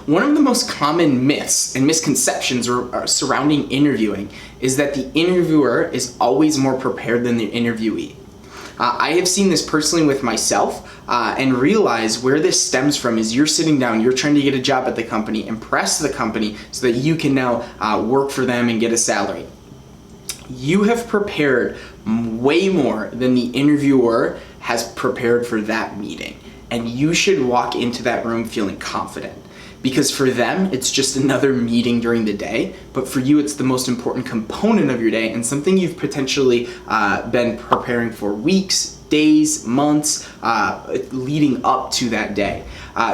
One of the most common myths and misconceptions surrounding interviewing is that the interviewer is always more prepared than the interviewee. I have seen this personally with myself and realize where this stems from is you're sitting down, you're trying to get a job at the company, impress the company so that you can now work for them and get a salary. You have prepared way more than the interviewer has prepared for that meeting. And you should walk into that room feeling confident. Because for them, it's just another meeting during the day, but for you, it's the most important component of your day and something you've potentially been preparing for weeks, days, months, leading up to that day.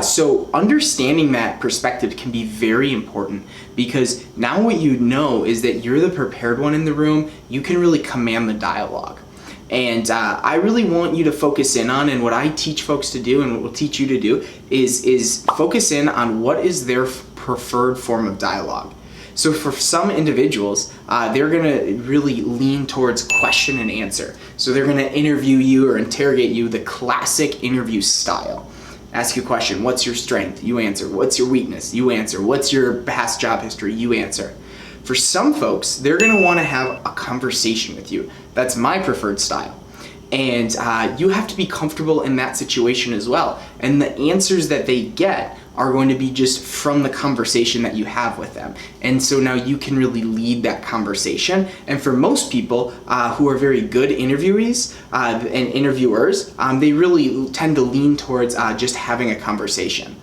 So understanding that perspective can be very important because now what you know is that you're the prepared one in the room, you can really command the dialogue. And I really want you to focus in on, and what I teach folks to do and what we'll teach you to do is focus in on what is their preferred form of dialogue. So for some individuals, they're gonna really lean towards question and answer. So they're gonna interview you or interrogate you the classic interview style. Ask you a question, what's your strength? You answer. What's your weakness? You answer. What's your past job history? You answer. For some folks, they're gonna wanna have a conversation with you. That's my preferred style. And you have to be comfortable in that situation as well. And the answers that they get are going to be just from the conversation that you have with them. And so now you can really lead that conversation. And for most people who are very good interviewees and interviewers, they really tend to lean towards just having a conversation.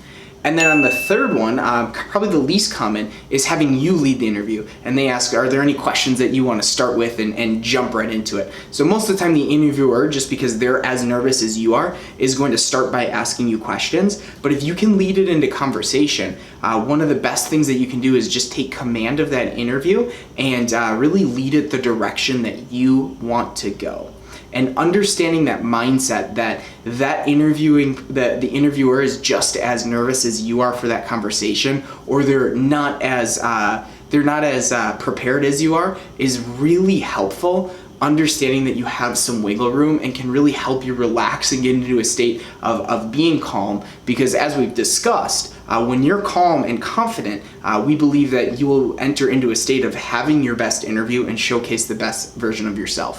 And then on the third one, probably the least common, is having you lead the interview. And they ask, are there any questions that you want to start with and jump right into it? So most of the time the interviewer, just because they're as nervous as you are, is going to start by asking you questions. But if you can lead it into conversation, one of the best things that you can do is just take command of that interview and really lead it the direction that you want to go. And understanding that mindset that interviewing the interviewer is just as nervous as you are for that conversation, or they're not as prepared as you are, is really helpful. Understanding that you have some wiggle room and can really help you relax and get into a state of being calm, because as we've discussed, when you're calm and confident, we believe that you will enter into a state of having your best interview and showcase the best version of yourself.